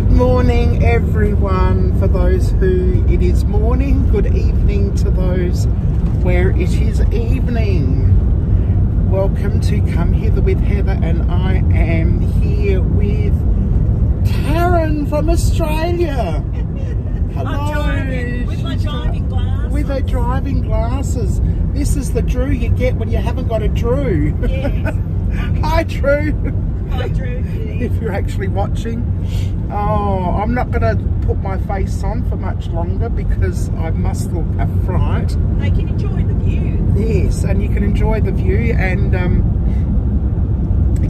Good morning, everyone. For those who it is morning, good evening to those where it is evening. Welcome to Come Hither with Heather, and I am here with Karen from Australia. Hello. I'm driving with my driving glasses. With her driving glasses. This is the Drew you get when you haven't got a Drew. Yes. Hi, Drew. Hi, Drew. If you're actually watching. Oh, I'm not going to put my face on for much longer because I must look a fright. They can enjoy the view. Yes, and you can enjoy the view. And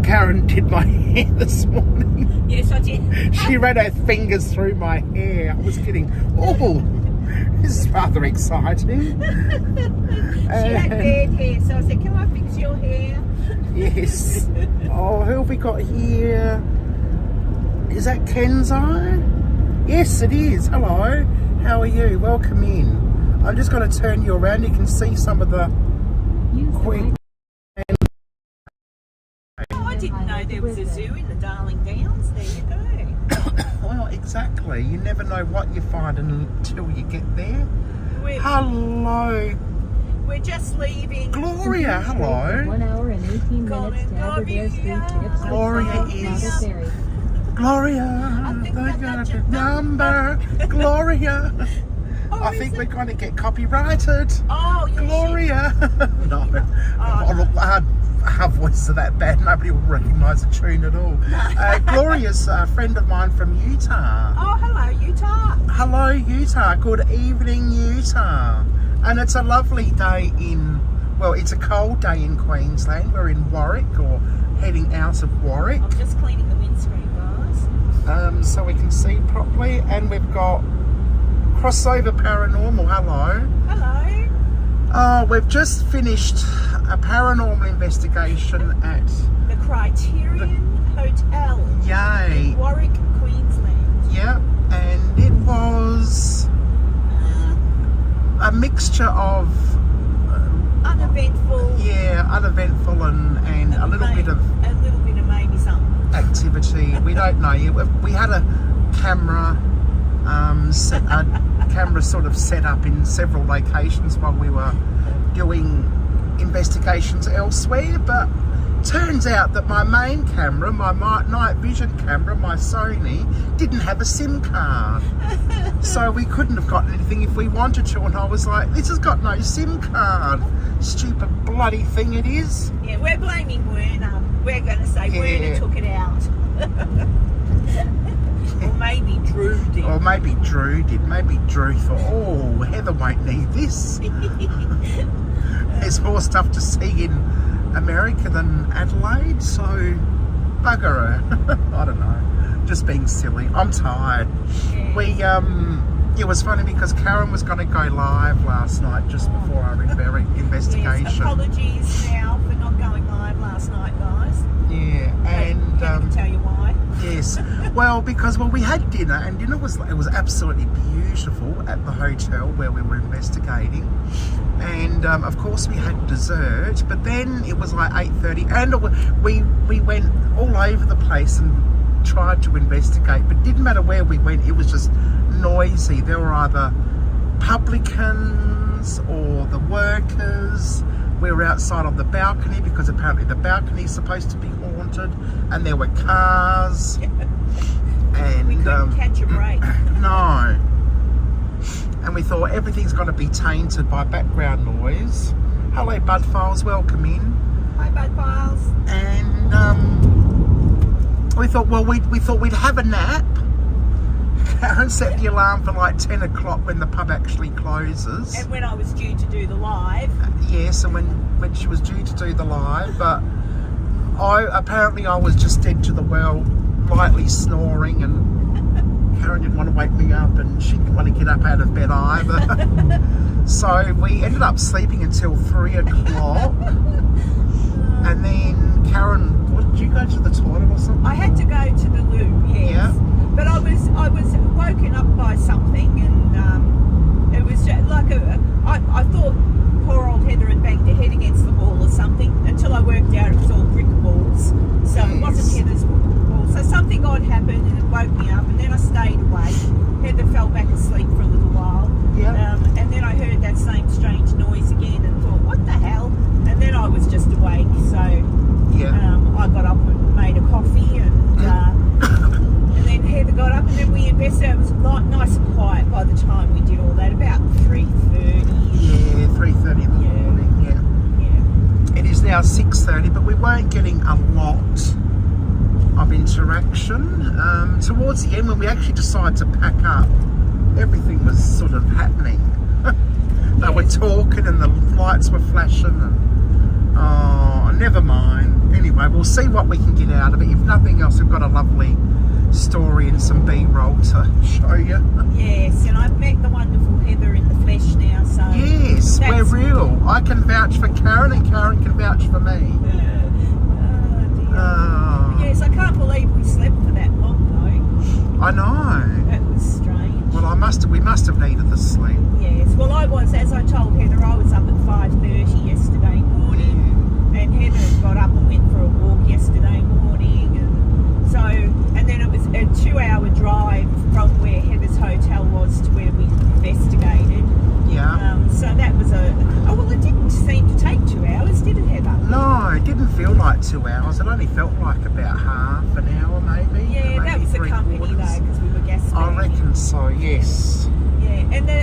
Karen did my hair this morning. Yes, I did. She ran her fingers through my hair. I was kidding. Oh, this is rather exciting. She had bad hair, so I said, can I fix your hair? Yes. Oh, who have we got here? Is that Kenzo? Yes, it is. Hello. How are you? Welcome in. I'm just going to turn you around. You can see some of the queen. Oh, I didn't know there was a zoo in the Darling Downs. There you go. Well, exactly. You never know what you find until you get there. Hello. We're just leaving. Gloria, hello. 1 hour and 18 minutes to Aberdare Street. Gloria is... Gloria, they got a number. Gloria. Oh, I think we're going to get copyrighted. Oh, yes. Gloria. No. Oh, look, our voices are that bad. Nobody will recognise the tune at all. Gloria's a friend of mine from Utah. Oh, hello, Utah. Hello, Utah. Good evening, Utah. And it's a lovely day well, it's a cold day in Queensland. We're in Warwick, or heading out of Warwick. I'm just cleaning the windscreen, guys. So we can see properly. And we've got Crossover Paranormal. Hello. Hello. Oh, we've just finished a paranormal investigation at The Criterion Hotel. Yay. In Warwick, Queensland. Yeah, and it was a mixture of uneventful. Yeah, uneventful and a little bit of maybe something activity. We don't know. We had a camera sort of set up in several locations while we were doing investigations elsewhere, but turns out that my main camera, my night vision camera, my Sony, didn't have a SIM card. So we couldn't have gotten anything if we wanted to, and I was like, this has got no SIM card. Stupid bloody thing it is. Yeah, we're blaming Werner. We're going to say Werner took it out. Or maybe Drew did. Or maybe Drew did. Maybe Drew thought, oh, Heather won't need this. There's more stuff to see in America than Adelaide, so bugger her. I don't know. Just being silly. I'm tired. Yeah. It was funny because Karen was going to go live last night just before our investigation. Yes, apologies now for not going live last night, guys. Yeah, and I can tell you why. Yes, well, because we had dinner, and dinner was absolutely beautiful at the hotel where we were investigating, and of course we had dessert. But then it was like 8:30, and we went all over the place and tried to investigate, but didn't matter where we went. It was just noisy. There were either publicans or the workers. We were outside on the balcony because apparently the balcony is supposed to be haunted, and there were cars. And we couldn't catch a break. No. And we thought everything's going to be tainted by background noise. Hello, Bud Files. Welcome in. Hi, Bud Files. And we thought, well, we thought we'd have a nap. Karen set the alarm for like 10 o'clock when the pub actually closes. And when I was due to do the live. Yes, and when she was due to do the live, but apparently I was just dead to the well, lightly snoring, and Karen didn't want to wake me up, and she didn't want to get up out of bed either. So we ended up sleeping until 3 o'clock, and then Karen, did you go to the toilet or something? I had to go to the loo, yes. Yeah. But I was woken up by something, and it was just like I thought poor old Heather had banged her head against the wall or something, until I worked out it was all brick walls. So it wasn't Heather's wall. So something odd happened, and it woke me up, and then I stayed awake. Heather fell back asleep for a little while. Yeah. And then I heard that same strange noise again and thought, what the hell? And then I was just awake, so Yeah. I got up and made a coffee, and then Heather got up, and then we investigated. It was nice and quiet by the time we did all that, about 3:30. Yeah, 3:30 in the Yeah. morning, yeah. Yeah. It is now 6:30, but we weren't getting a lot of interaction. Towards the end, when we actually decided to pack up, everything was sort of happening. They were talking and the lights were flashing and, oh, never mind. Anyway, we'll see what we can get out of it. If nothing else, we've got a lovely story and some B-roll to show you. Yes, and I've met the wonderful Heather in the flesh now, so... Yes, we're that's- real. I can vouch for Karen and Karen can vouch for me. Oh, dear. Oh, Yes, I can't believe we slept for that long, though. I know. That was strange. Well, we must have needed the sleep. Yes, well, I was, as I told Heather, I was up at 5:30 yesterday morning, and Heather got up and went for a walk yesterday morning, and so, and then it was a 2-hour drive from where Heather's hotel was to where we investigated. Yeah. So that was well, it didn't seem to take 2 hours, did it, Heather? No, it didn't feel like 2 hours. It only felt like about half an hour, maybe. Yeah, that maybe was the company though, 3/4. because we were guest I reckon so. Yes. Yeah, and the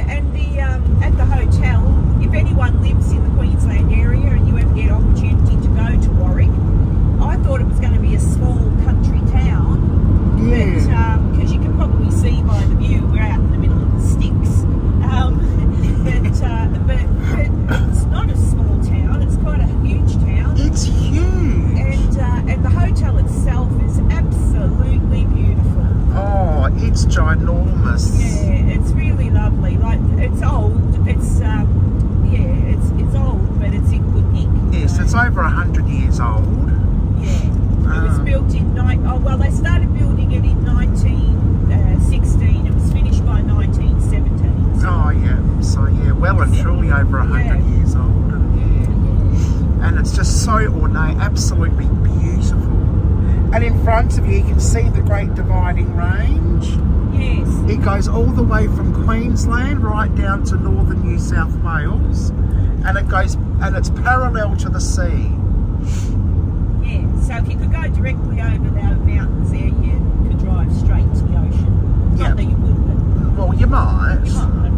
at the hotel, if anyone lives in the Queensland area and you ever get opportunity to go to Warwick, I thought it was going to be a small country town. Yeah. But because you can probably see by the view, we're out in the middle of the sticks. But it's not a small town. It's quite a huge town. It's huge. And the hotel itself is absolutely beautiful. Oh, it's ginormous. Yeah, it's really lovely. Like, it's old. It's it's old, but it's in good nick. Yes, it's over 100 years old. Yeah, it was built in they started building it in 1916. It was finished by 1917. So. Oh, yeah. So, yeah, well and truly over 100 Yeah. years old. And it's just so ornate, absolutely beautiful. And in front of you can see the Great Dividing Range. Yes. It goes all the way from Queensland right down to northern New South Wales, and it's parallel to the sea. Yeah. So if you could go directly over the mountains there, you could drive straight to the ocean. Yeah. Not that you would, Well, you might. but you might.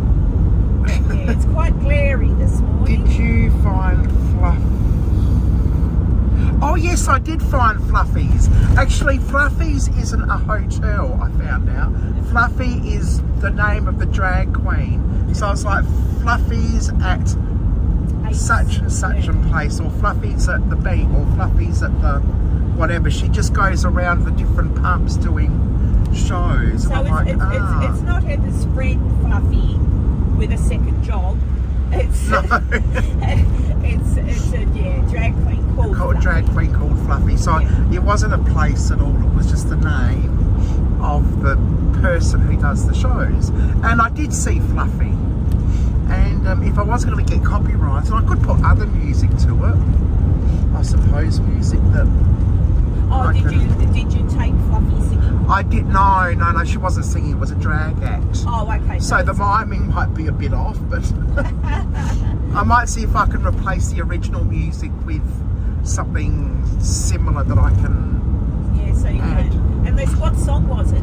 But yeah, it's quite glary this morning. Did you find fluff? Oh yes, I did find Fluffy's. Actually, Fluffy's isn't a hotel, I found out. Fluffy is the name of the drag queen. So it's like Fluffy's at such and such a place, or Fluffy's at the beach, or Fluffy's at the whatever. She just goes around the different pubs doing shows. So And I'm it's not Heather's friend Fluffy with a second job. It's No. it's a drag queen called Fluffy. Drag queen called Fluffy. So Yeah. it wasn't a place at all. It was just the name of the person who does the shows. And I did see Fluffy. And if I was going to get copyrighted, I could put other music to it. I suppose music that Oh, did you take Fluffy singing? I did. No, she wasn't singing. It was a drag act. Oh, okay. So the miming might be a bit off, but I might see if I can replace the original music with something similar that I can. Yeah, so you add. can. And what song was it?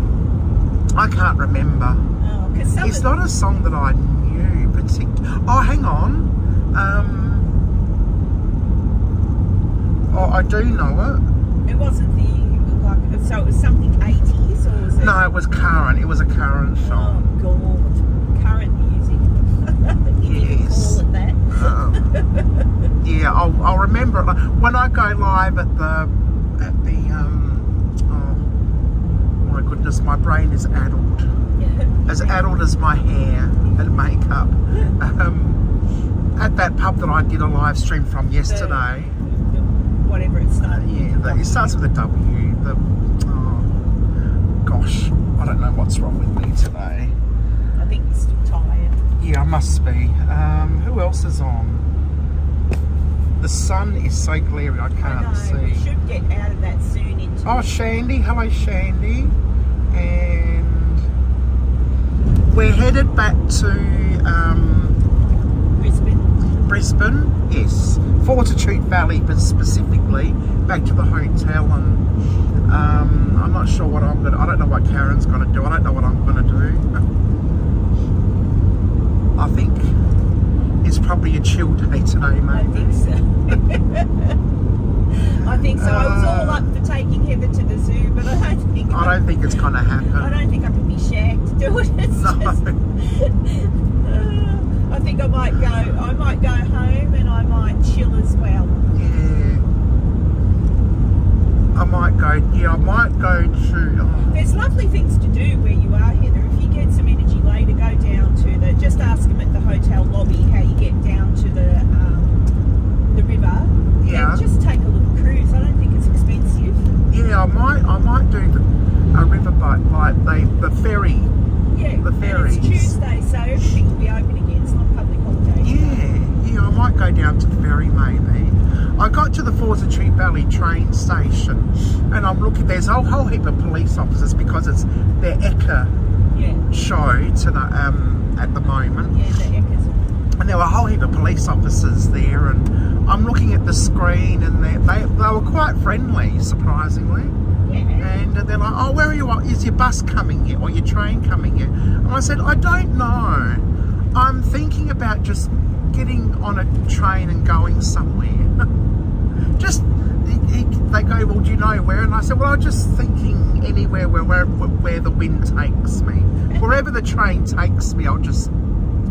I can't remember. Oh, because It's not a song that I knew particularly. Oh, hang on. I do know it. It wasn't so it was something 80s, or was it? No, it was current. It was a current Oh song. God, current music. If you can Yes. call it that. Yeah, I'll remember it. When I go live at the oh my goodness, my brain is addled. As addled as my hair and makeup. At that pub that I did a live stream from yesterday. Whatever it started. It starts with a W. Gosh, I don't know what's wrong with me today. I think you're still tired. Yeah, I must be. Who else is on? The sun is so glary I I can't know. We see. should get out of that soon into. Oh, Shandy. Hello, Shandy. And We're headed back to Brisbane. Brisbane, yes. Fortitude Valley, but specifically back to the hotel, and I'm not sure what I don't know what Karen's gonna do. I don't know what I'm gonna do. I think it's probably a chill day today, maybe. I think so. I think so. I was all up for taking Heather to the zoo, but I don't think it's gonna happen. I don't think I can be shagged to do it. It's No. just, I think I might go home and I might chill as well. Yeah. I might go to... There's lovely things to do where you are, Heather. If you get some energy later, go down to just ask them at the hotel lobby how you get down to the river. Yeah. And just take a little cruise. I don't think it's expensive. Yeah, I might do a riverboat, like the ferry. Yeah. The ferries. And it's Tuesday, so everything will be open again. It's not public holiday. Yeah, I might go down to the ferry maybe. I got to the Fortitude Valley train station, and I'm looking. There's a whole heap of police officers because it's their Ekka show to the at the moment. Yeah, the Eckers. And there were a whole heap of police officers there, and I'm looking at the screen, and they were quite friendly, surprisingly. Yeah. And they're like, "Oh, where are you? Is your bus coming yet, or your train coming yet?" And I said, "I don't know. I'm thinking about just getting on a train and going somewhere." They go, "Well, do you know where?" And I said, "Well, I'm just thinking anywhere where the wind takes me. Wherever the train takes me, I'll just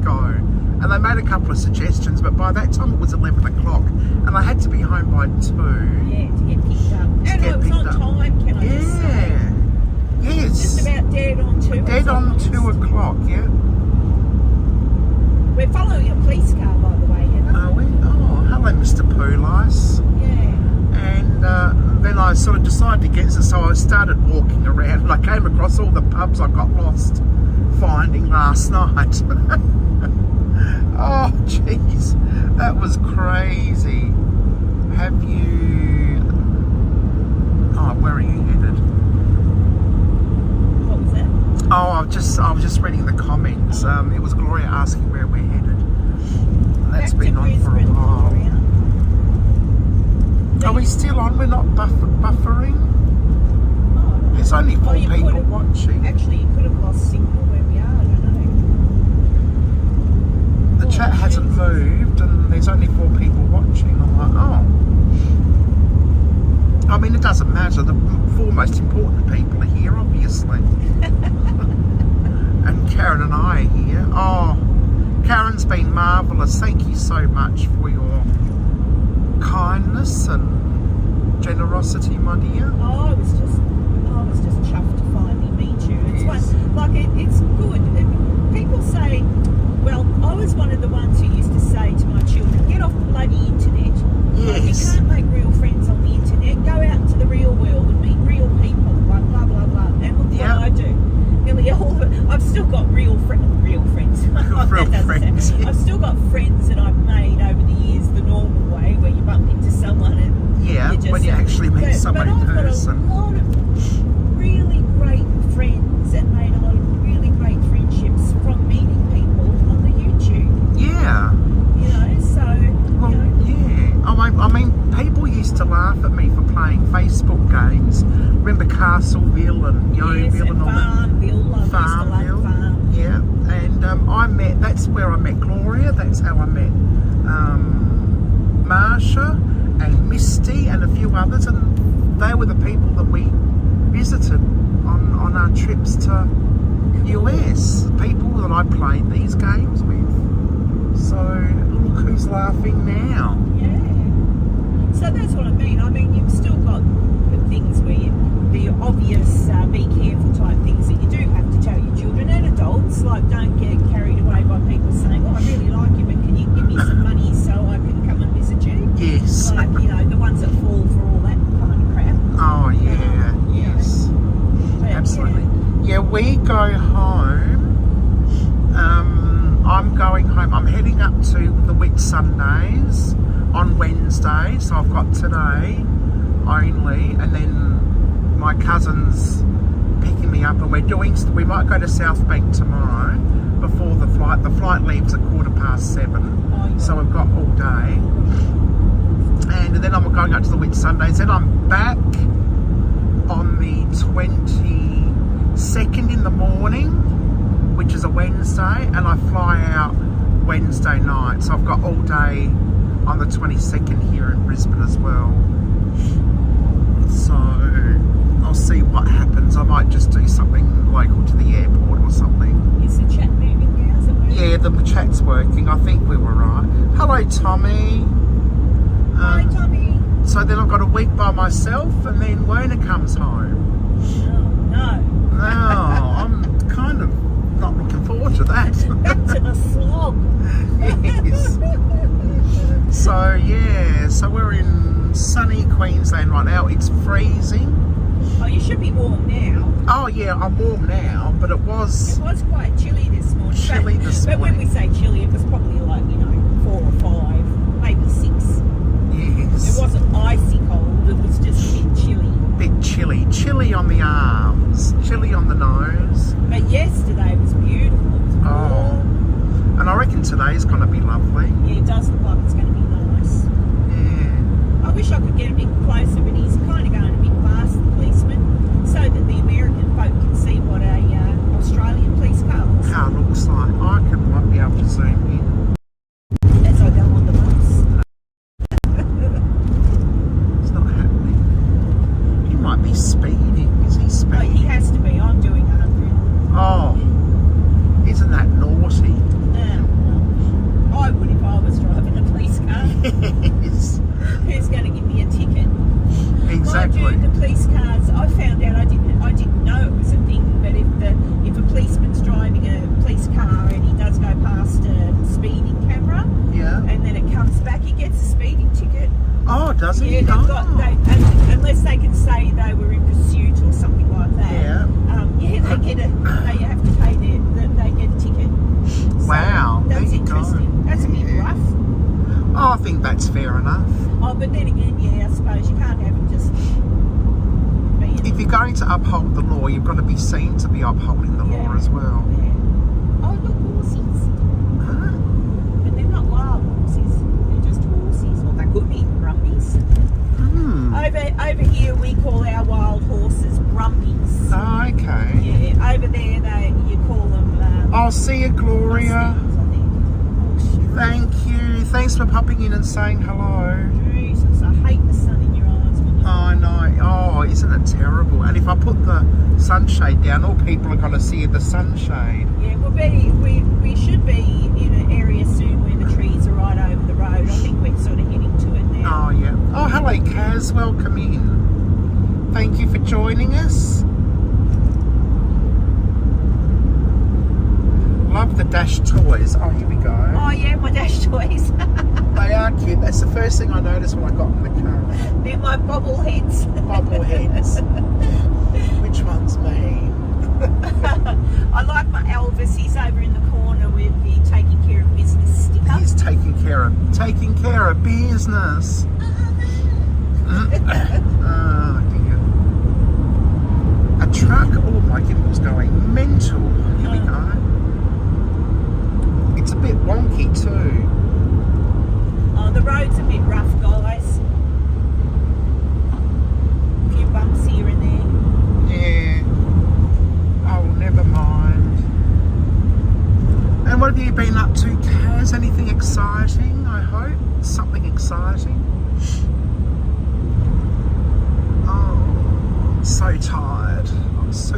go." And they made a couple of suggestions, but by that time it was 11 o'clock, and I had to be home by 2. Yeah, to get picked up. And get I was picked on up. time, can I just say? Yes. Just about dead on 2. Dead on 2 o'clock, yeah. We're following a police car, by the way, Heather. Are we? Oh, hello, Mr. Police. Yeah. And then I sort of decided to get, so I started walking around, and I came across all the pubs I got lost finding last night. Oh, jeez, that was crazy. Have you... Oh, where are you headed? What was that? Oh, I was just reading the comments. It was Gloria asking where we're headed. That's Back been to on for a Brisbane, while. Gloria. Are we still on? We're not buffering? Oh, There's only 4 you people could have- watching. Actually, you could have lost signal where we are. I don't know. The chat hasn't moved, and there's only 4 people watching. I'm like, oh. I mean, it doesn't matter. The 4 most important people are here, obviously. And Karen and I are here. Oh, Karen's been marvellous. Thank you so much for your kindness and generosity, my dear. Oh, I was just chuffed to finally meet you. It's Yes. it's good. People say, well, I was one of the ones who used to say to my children, get off the bloody internet. Like, you Yes. can't make real friends on the internet. Go out into the real world and meet real people. Blah blah blah blah. And look Yeah. what I do. Nearly all of it. I've still got real friends. Real That doesn't friends. sound- I've still got friends that I've made over the years the normal way, where you bump into someone and Yeah, you just, when you actually meet someone in I've person. got a lot of really great friends and made a lot of really great friendships from meeting people on the YouTube. Yeah. You know, so Well, you know, yeah. I mean, people used to laugh at me for playing Facebook games. Remember Castleville and Yeovil yes, and and all that? Farmville. I used to love Farmville. Farm. Yeah. And that's where I met Gloria. That's how I met Marsha and Misty and a few others. And they were the people that we visited on our trips to US. People that I played these games with. So look who's laughing now. Yeah. So that's what I mean. I mean, you've still got the things where the obvious be careful type things that you do have to tell your children and adults. Like, don't get carried away by people saying, "Oh, I really like you, but can you give me some money so I can come and visit you?" Yes. Like, you know, the ones that fall for all that kind of crap. Oh yeah. Yes. But, Absolutely. Yeah, we go home. I'm going home. I'm heading up to the Whitsundays on Wednesday. So I've got today only, and then my cousin's picking me up, and we might go to South Bank tomorrow. before the flight. The flight leaves at 7:15, Oh, yeah. so we've got all day. And then I'm going up to the Whitsundays. Then I'm back on the 22nd in the morning, which is a Wednesday, and I fly out Wednesday night. So I've got all day on the 22nd here in Brisbane as well. So I'll see what happens. I might just do something local to the airport or something. Is the chat moving now? Is it working? Yeah, the chat's working. I think we were right. Hello, Tommy. Hi, Tommy. So then I've got a week by myself, and then Werner comes home. Oh, no. Now, I'm kind of not looking forward to that. Back to the slog. Yes. So, yeah, so we're in sunny Queensland right now. It's freezing. Oh, you should be warm now. Oh, yeah, I'm warm now, but it was It was quite chilly this morning. chilly this But when we morning. say chilly, it was probably like, 4 or 5, maybe 6. Yes. It wasn't icy cold, it was just a bit chilly. Bit chilly. Chilly on the arms, chilly on the nose. But yesterday was beautiful. It was Oh. warm. And I reckon today's going to be lovely. Yeah, it does look like it's going to be nice. Yeah. I wish I could get a bit closer, but he's kind of going a bit fast, the policeman, so that the American folk can see what a Australian police car looks How it looks like. Might be able to zoom in. like as I go on the bus. It's not happening. He might be speeding. Is he Oh, speeding? he has to be. I'm doing 100. Oh, isn't that naughty? I would if I was driving a police car. Yes, Who's going to give me a ticket? exactly. Mind you, the police cars. I found out I didn't know it was a thing. But if a policeman's driving a police car and he does go past a speeding camera, Yeah. and then it comes back, he gets a speeding ticket. Oh, does he? Yeah, they've Oh. got unless they can say they were in pursuit or something like that. Yeah. They have to pay they get a ticket. So Wow, there that's you go. interesting. That's a bit Yeah. rough. Oh, I think that's fair enough. Oh, but then again, yeah, I suppose you can't have it just being. If you're going to uphold the law, you've got to be seen to be upholding the law Yeah. as well. Yeah. Oh, look, horses. Huh? But they're not wild horses. They're just horses. Well, they could be brumbies. Hmm. Over here, we call our wild horses brumbies. Oh, okay. Yeah, over there, you call them. I'll see you, Gloria. Mustangs, I think. Oh, Thank you. Thanks for popping in and saying hello. Jesus, I hate the sun in your eyes when you. Oh, I know. Oh, isn't it terrible? And if I put the sunshade down, all people are going to see the sunshade. Yeah, we should be in an area soon where the trees are right over the road. I think we're sort of heading to it now. Oh, yeah. Oh, hello, Kaz. Welcome in. Thank you for joining us. Love the Dash toys. Oh, here we go. Oh yeah, my Dash toys. They are cute. That's the first thing I noticed when I got in the car. They're my bobbleheads. Bobbleheads. Which one's me? I like my Elvis. He's over in the corner with the taking care of business sticker. He's taking care of business. Oh dear. A truck. Oh my goodness, going mental. Here we go. It's a bit wonky too. Oh, the road's a bit rough, guys. A few bumps here and there. Yeah. Oh, never mind. And what have you been up to, Kaz? Anything exciting, I hope? Something exciting? Oh, I'm so tired. I'm so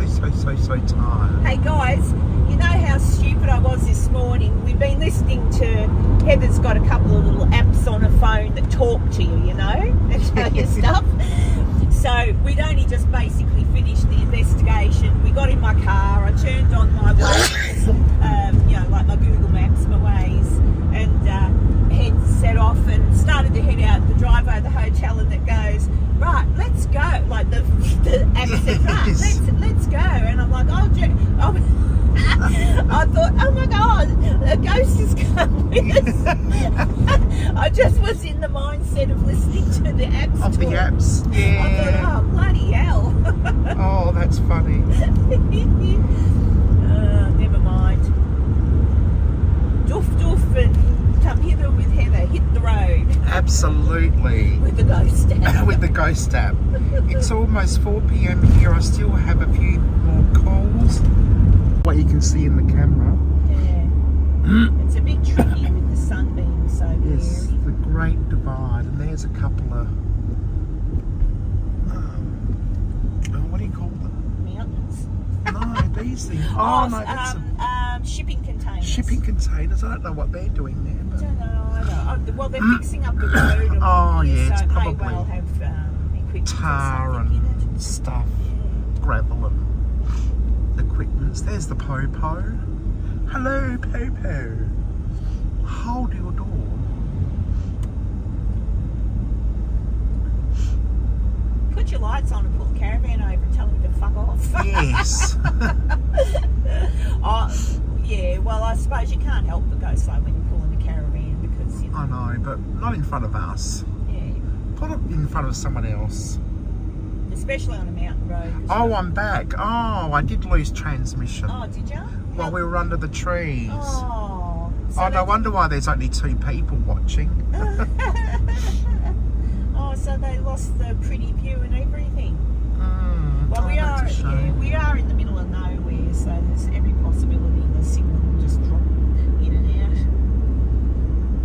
tired. Hey guys, you know how stupid I was this morning? We've been listening to, Heather's got a couple of little apps on her phone that talk to you, you know, and tell you stuff. So we'd only just basically finished the investigation. We got in my car, I turned on my Waze, like my Google Maps, my Waze, and set off and started to head out the driveway of the hotel, and it goes, right, let's go. Like the app said, right, let's go. And I'm like, I thought, oh my God, a ghost has come with us. I just was in the mindset of listening to the apps. Of the apps, I yeah. thought, oh, bloody hell. Oh, that's funny. Never mind. Absolutely. with the ghost app. With the ghost app. It's almost 4 p.m. here. I still have a few more calls. What you can see in the camera. Yeah. It's a bit tricky with the sun being so Yes, glary. the Great Divide, and there's a couple of what do you call them? Mountains. No, these things. Oh no, that's Shipping containers. shipping containers. I don't know what they're doing there. I But don't know either. Well, they're fixing up the road. Oh, here, yeah, so it's it may probably well have equipment tar or something in and it. stuff, Yeah. gravel and equipments. There's the Popo. Hello, Popo. Hold your door. Put your lights on and pull the caravan over and tell them to fuck off. Yes. Oh, yeah, well, I suppose you can't help but go slow when you're pulling a caravan because, you know, I know, but not in front of us. yeah, Put it in front of someone else. especially on a mountain road. 'cause Oh, you- I'm back. Oh, I did lose transmission Oh, did you? while we were under the trees. Oh. Oh, no wonder why there's only 2 people watching. Oh, so they lost the pretty view and everything. Well, Oh, we are, that's a yeah, shame. we are in the middle of nowhere, so there's every possibility the signal will just drop in and out.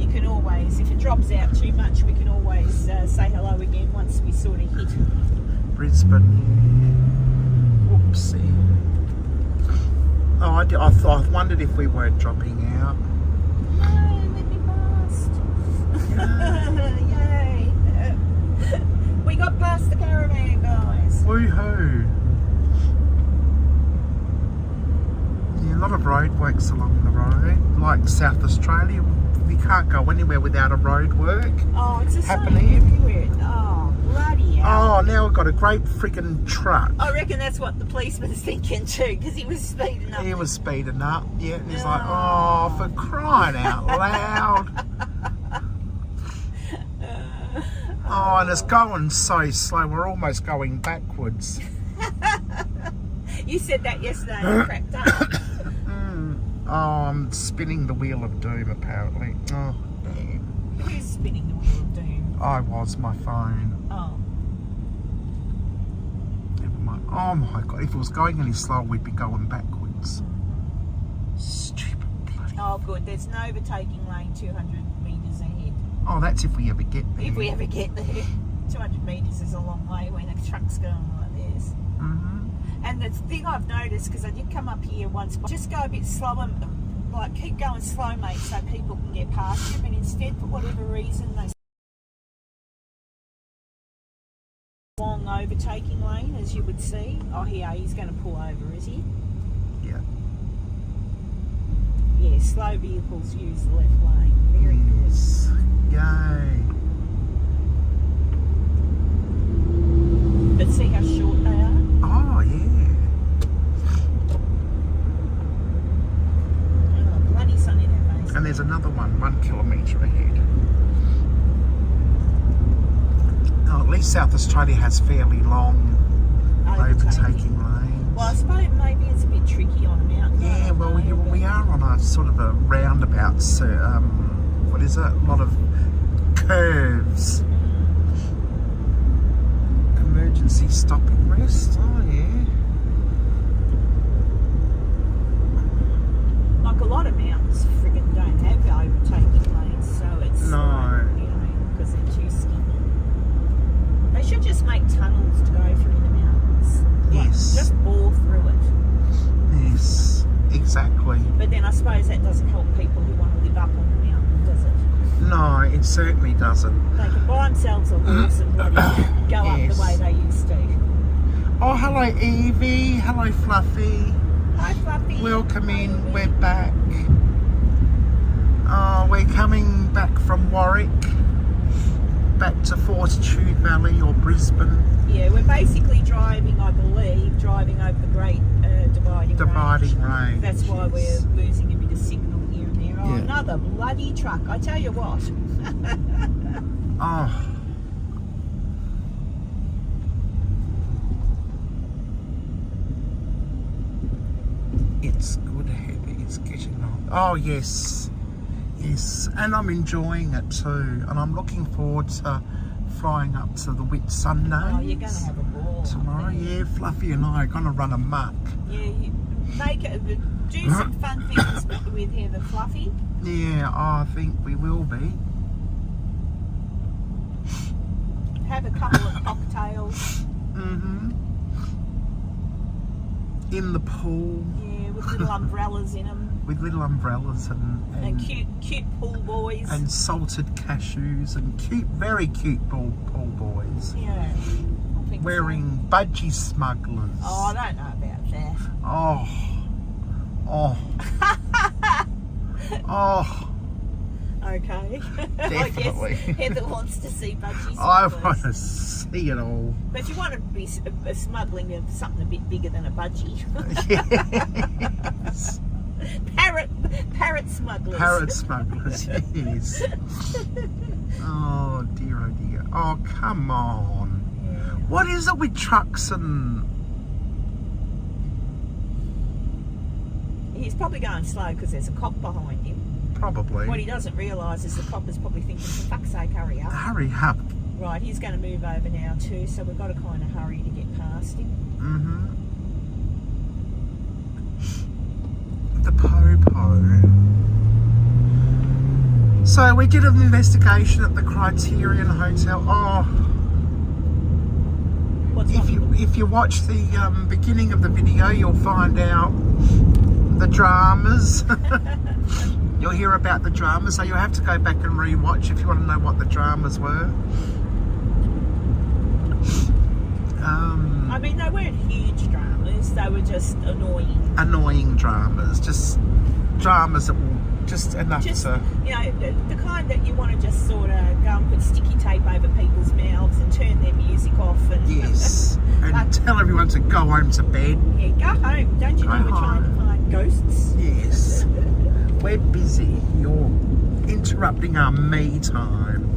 You can always, if it drops out too much, we can always say hello again once we sort of hit. Brisbane. Whoopsie. Oh, I wondered if we were dropping out. No, let me past. Yay. We got past the caravan, guys. Woohoo! Yeah, a lot of roadworks along the road, like South Australia. We can't go anywhere without a roadwork. Oh, it's the Happening. same everywhere. Oh, bloody hell. Oh, now we've got a great friggin' truck. I reckon that's what the policeman's thinking too, because he was speeding up. He was speeding up, yeah, and he's like, oh, for crying out loud. Oh, and it's going so slow, we're almost going backwards. You said that yesterday and I cracked up. Oh, I'm spinning the wheel of doom, apparently. Oh, damn. Who's spinning the wheel of doom? I was, my phone. Oh. Never mind. Oh my God, if it was going any slower, we'd be going backwards. Stupid bloody... Oh, good. There's an overtaking lane 200 metres ahead. Oh, that's if we ever get there. If we ever get there. 200 metres is a long way when a truck's going like this. And the thing I've noticed, because I did come up here once, just go a bit slower, like keep going slow, mate, so people can get past you. But instead, for whatever reason, they long overtaking lane, as you would see. Oh, here, he's going to pull over, is he? Yeah. Yeah, slow vehicles use the left lane. Very good. Yes. Yay. But see how short they are? Oh, yeah. Oh, bloody sun in our face. And there's another one 1 kilometre ahead. Oh, at least South Australia has fairly long overtaking lanes. Well, I suppose maybe it's a bit tricky on a mountain. I Yeah, don't well, know, but- we are on a sort of a roundabout, so, what is it? A lot of curves. Emergency stop and rest. Oh, yeah. Like a lot of mountains friggin' don't have overtaking lanes, so it's No. you know, because they're too skinny. They should just make tunnels to go through the mountains. Like, Yes. just bore through it. Yes, exactly. But then I suppose that doesn't help people who want to live up on the mountain, does it? No, it certainly doesn't. They can buy themselves a horse and bloody go up Yes. the way they used to. Oh, hello, Evie. Hello, Fluffy. Hi, Fluffy. Welcome in. We're back. Oh, we're coming back from Warwick, back to Fortitude Valley or Brisbane. Yeah, we're basically driving, I believe, over the Great Dividing Range. Range. That's why yes. we're losing a bit of signal here and there. Oh, Yeah. another bloody truck. I tell you what. Oh. It's good ahead. It's getting on. Oh, yes. Yes, and I'm enjoying it too. And I'm looking forward to flying up to the Whitsundays. Oh, you're going to have a ball tomorrow. Yeah, Fluffy and I are going to run amok. Yeah, you make it, do some fun things with Heather, Fluffy. Yeah, I think we will be. Have a couple of cocktails. Mm-hmm. In the pool. Yeah, with little umbrellas in them. With little umbrellas And cute pool boys. and salted cashews and very cute pool boys. Yeah, I think Wearing so. budgie smugglers. Oh, I don't know about that. Oh. Oh. Okay. Definitely. I guess Heather wants to see budgie I smugglers. want to see it all. But you want to be smuggling of something a bit bigger than a budgie. Yes. Parrot smugglers. Parrot smugglers, yes. Oh dear, oh dear. Oh, come on. Yeah. What is it with trucks and... He's probably going slow because there's a cop behind him. Probably. What he doesn't realise is the cop is probably thinking, for fuck's sake, hurry up. Hurry up. Right, he's going to move over now too, so we've got to kind of hurry to get past him. Mm-hmm. The Popo. So we did an investigation at the Criterion Hotel. Oh, What's wrong? if you watch the beginning of the video, you'll find out the dramas. You'll hear about the dramas, so you'll have to go back and re-watch if you want to know what the dramas were. I mean, they weren't huge dramas, they were just Annoying dramas, just dramas that will just enough Just, to... you know, the kind that you want to just sort of go and put sticky tape over people's mouths and turn their music off and... Yes, and tell everyone to go home to bed. Yeah, go home. Don't you know Go we're trying to home. find ghosts? Yes, we're busy. You're interrupting our me time.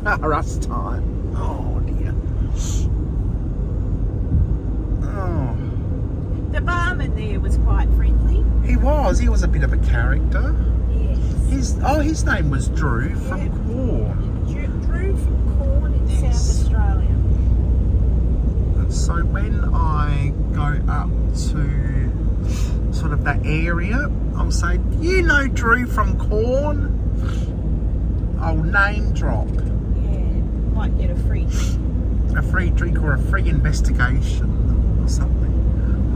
Our us time. Oh dear. Oh. The barman there was quite friendly. He was a bit of a character. Yes. His name was Drew from Yeah. Corn. Drew from Corn in Yes. South Australia. And so when I go up to sort of that area, I'll say, you know Drew from Corn? I'll name drop. Yeah. Might get a free drink. A free drink or a free investigation or something.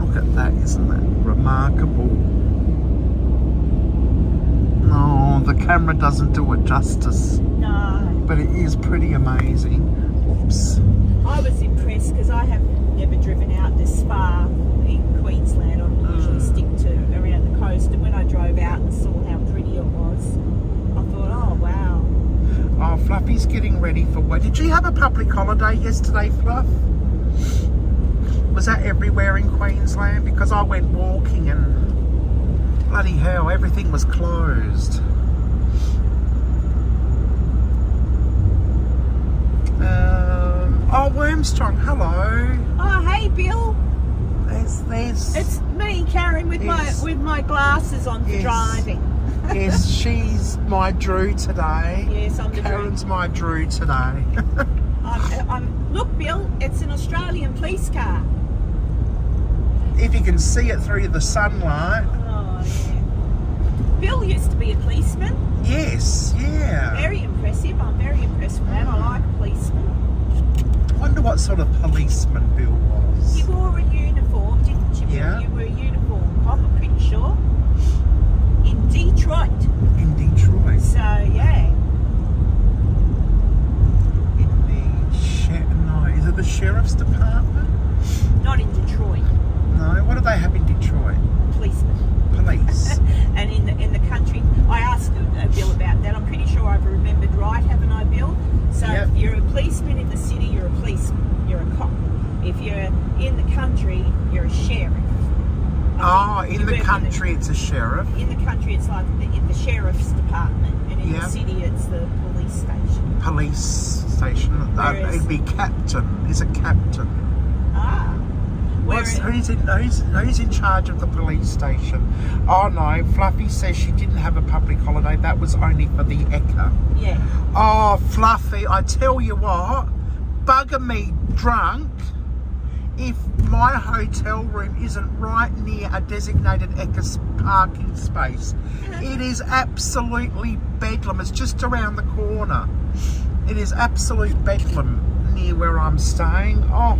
Look at that, isn't that remarkable? No, the camera doesn't do it justice, No. but it is pretty amazing. Oops. I was impressed because I have never driven out this far in Queensland. I usually stick to around the coast, and when I drove out and saw how pretty it was, I thought, oh wow. Oh, Fluffy's getting ready for what? Did you have a public holiday yesterday, Fluff? Was that everywhere in Queensland? Because I went walking and bloody hell, everything was closed. Oh, Wormstrong, hello. Oh hey Bill, There's. it's me Karen with Yes. my glasses on for Yes. driving. Yes, she's my Drew today. Yes, I'm the Karen's my Drew today. Look Bill, it's an Australian police car. If you can see it through the sunlight. Oh yeah. Bill used to be a policeman. Yes, yeah. Very impressive. I'm very impressed with that. I like policemen. I wonder what sort of policeman Bill was. You wore a uniform, didn't you, Bill? Yeah. You were a uniform cop, I'm pretty sure. In Detroit. In Detroit. So, yeah. Is it the sheriff's department? Not in Detroit. No, what do they have in Detroit? Policemen. Police. And in the country, I asked Bill about that. I'm pretty sure I've remembered right, haven't I, Bill? So Yep. if you're a policeman in the city, you're a policeman. You're a cop. If you're in the country, you're a sheriff. Oh, You in the work country it's a sheriff. In the country, it's like in the sheriff's department, and in Yeah. the city, it's the police station. Police station. Whereas- It'd be captain. Is it captain? Ah, Who's in charge of the police station? Oh no, Fluffy says she didn't have a public holiday. That was only for the Ekka. Yeah. Oh, Fluffy, I tell you what, bugger me drunk if my hotel room isn't right near a designated Ekka parking space. It is absolutely bedlam. It's just around the corner. It is absolute bedlam near where I'm staying. Oh,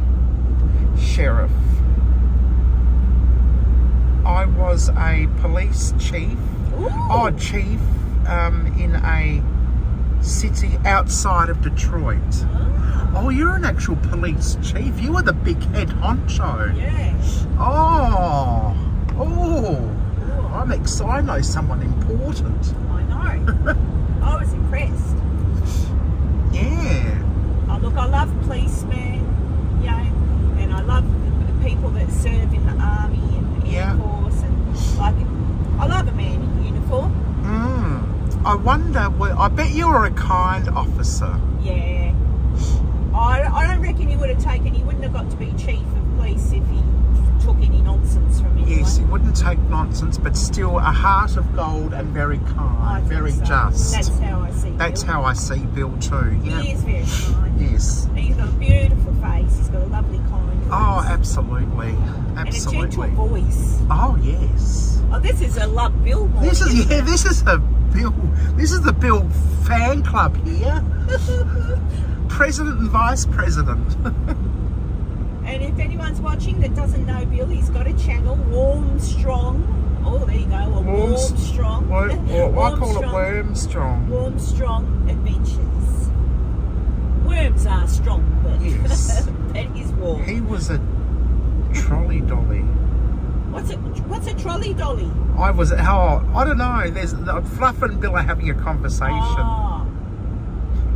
Sheriff. I was a police chief. Ooh. Oh, chief in a city outside of Detroit. Oh, you're an actual police chief. You are the big head honcho. Yeah. Oh, I'm excited. I know someone important. I know. I was impressed. Yeah. Oh, look, I love policemen, and I love the people that serve in the army and the Air Force, and I love a man in uniform. I wonder, I bet you were a kind officer. Yeah. I don't reckon he wouldn't have got to be chief of police if he took any nonsense from anyone. Yes, he wouldn't take nonsense, but still a heart of gold and very kind, very just. That's how I see Bill. That's how I see Bill too. Yeah. He is very kind. Yes. He's got a beautiful face. He's got a lovely kind face. Oh, absolutely. Absolutely. And a gentle voice. Oh, yes. Oh, this is a Love Bill morning. This is the Bill fan club here. President and Vice President. And if anyone's watching that doesn't know Bill, he's got a channel, Warm Strong. Oh, there you go. Warm Strong. I call it Worm Strong. Warm Strong Adventures. Worms are strong, but Yes. that is warm. He was a trolley dolly. What's a trolley dolly? I don't know. There's Fluff and Bill are having a conversation. Oh.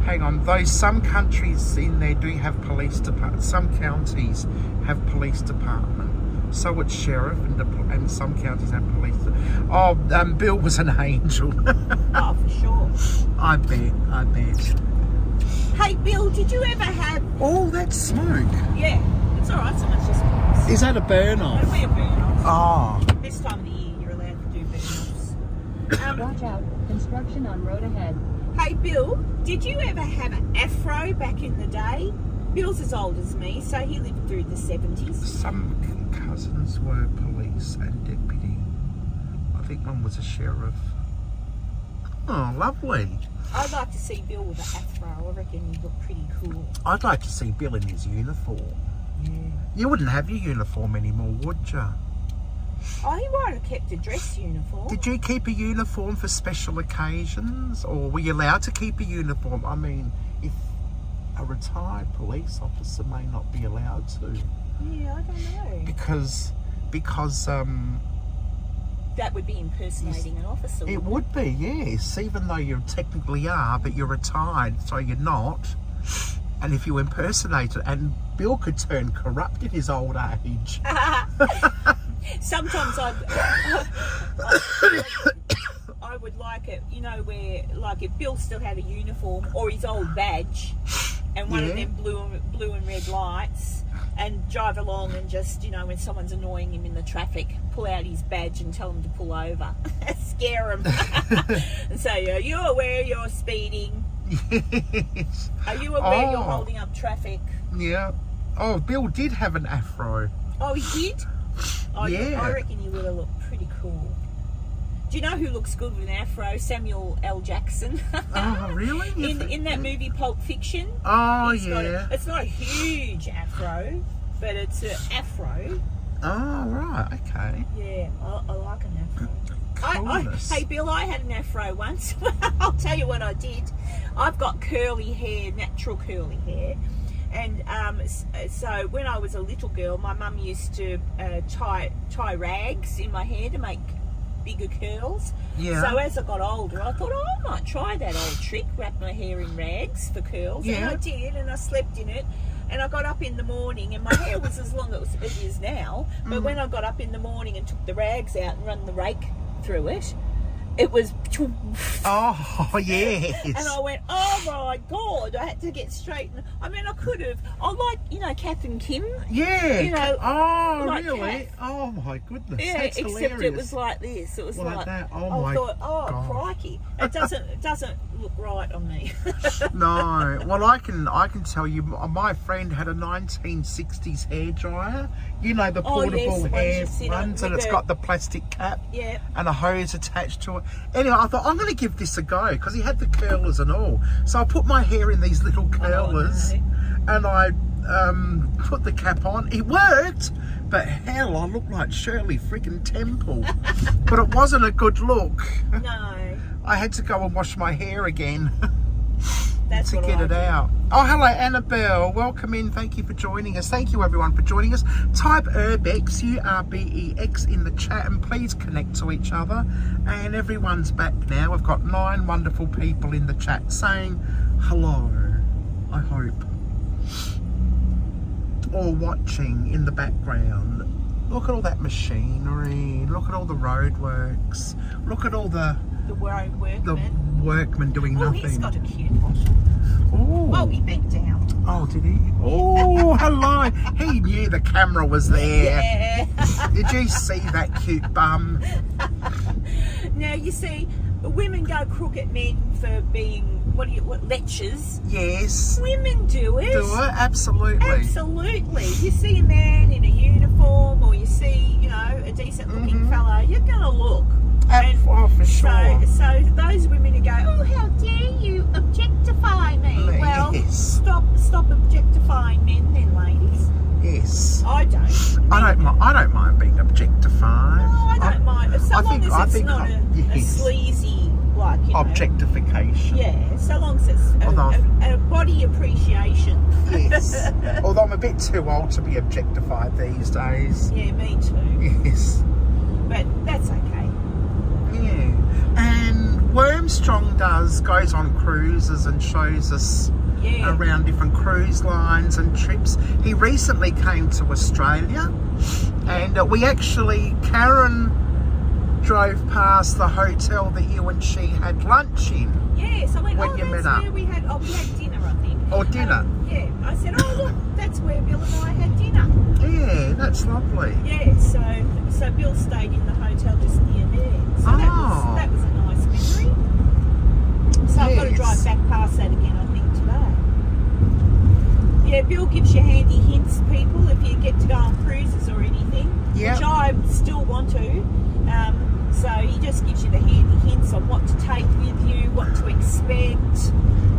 Hang on, though some countries in there do have police department. Some counties have police department. So it's sheriff and some counties have police. Bill was an angel. Oh, for sure. I bet. Hey, Bill, did you ever have... Oh, that's smoke. Yeah, it's all right. Someone's just... Is that a burn off? It'll be a burn-off. Oh. This time of the year, you're allowed to do burn-offs. Watch out. Construction on road ahead. Hey, Bill, did you ever have an afro back in the day? Bill's as old as me, so he lived through the 70s. Some cousins were police and deputy. I think one was a sheriff. Oh, lovely. I'd like to see Bill with an afro. I reckon he'd look pretty cool. I'd like to see Bill in his uniform. Yeah. You wouldn't have your uniform anymore, would you? Oh, he might have kept a dress uniform. Did you keep a uniform for special occasions, or were you allowed to keep a uniform? I mean, if a retired police officer may not be allowed to. Yeah, I don't know. Because that would be impersonating an officer. It would be, yes, even though you technically are, but you're retired, so you're not. And if you impersonate it, and Bill could turn corrupt in his old age. Sometimes I would like it, where, like, if Bill still had a uniform or his old badge and one of them blue and red lights, and drive along and just, when someone's annoying him in the traffic, pull out his badge and tell him to pull over. Scare him. And say, are you aware you're speeding? Yes. Are you aware you're holding up traffic? Yeah. Oh, Bill did have an afro. Oh, he did? Oh, yeah. I reckon he would have looked pretty cool. Do you know who looks good with an afro? Samuel L. Jackson. Oh, really? in that movie Pulp Fiction. Oh, yeah. It's not a huge afro, but it's an afro. Oh, right. Okay. Yeah, I like an afro. Coolness. Hey, Bill, I had an afro once. I'll tell you what I did. I've got curly hair, natural curly hair. And so when I was a little girl, my mum used to tie rags in my hair to make bigger curls. Yeah. So as I got older, I thought, I might try that old trick, wrap my hair in rags for curls. Yeah. And I did, and I slept in it. And I got up in the morning, and my hair was as long as it is now. But when I got up in the morning and took the rags out and run the rake through it, it was, Oh, yes. and I went, oh my God, I had to get straight. I mean, I could have, I like, Kath and Kim. Yeah. You know, oh, like really? Kath. Oh, my goodness. Yeah, That's except hilarious. it was like this. It was Like that. Oh, I my thought, oh, God. crikey. It doesn't look right on me. No. Well, I can tell you, my friend had a 1960s hairdryer. You know, the Oh, portable yes, the ones hair you sit on ones, and with it's the- got the plastic cap. Yeah. And a hose attached to it. Anyway, I thought, I'm going to give this a go because he had the curlers and all. So I put my hair in these little curlers and I put the cap on. It worked, but hell, I looked like Shirley friggin' Temple. But it wasn't a good look. No. I had to go and wash my hair again That's to what get I it do. out. Oh, hello, Annabelle. Welcome in. Thank you for joining us. Thank you, everyone, for joining us. Type Urbex, U-R-B-E-X, in the chat and please connect to each other. And everyone's back now. We've got 9 wonderful people in the chat saying hello, I hope. Or watching in the background. Look at all that machinery. Look at all the roadworks. Look at all the road workman. workmen doing Oh, nothing. he's got a cute bottle. Ooh. Oh, he bent down. Oh, did he? Oh, hello. He knew the camera was there. Yeah. Did you see that cute bum? Now, you see, women go crook at men for being, what lechers. Yes. Women do it. Do it? Absolutely. Absolutely. You see a man in a uniform or you see, a decent looking fella, you're going to look. Oh, for sure. So those women who go, oh, how dare you objectify me? Yes. Well, stop objectifying men then, ladies. Yes. I don't. I don't mind being objectified. No, I don't mind. So long as it's not a yes. sleazy, Objectification. Yeah, so long as it's a body appreciation. Yes. Although I'm a bit too old to be objectified these days. Yeah, me too. Yes. But that's okay. Yeah. And Wormstrong goes on cruises and shows us Yeah. around different cruise lines and trips. He recently came to Australia and we actually, Karen drove past the hotel that you and she had lunch in. Yes, I went, When you that's met up. where we had dinner, I think. Or dinner. Yeah, I said, look, that's where Bill and I had dinner. Yeah, that's lovely. Yeah, so Bill stayed in the hotel just near there. So that was a nice memory. So I've got to Yes. drive back past that again, I think, today. Yeah, Bill gives you handy hints, people, if you get to go on cruises or anything, Yep. which I still want to. So he just gives you the handy hints on what to take with you, what to expect,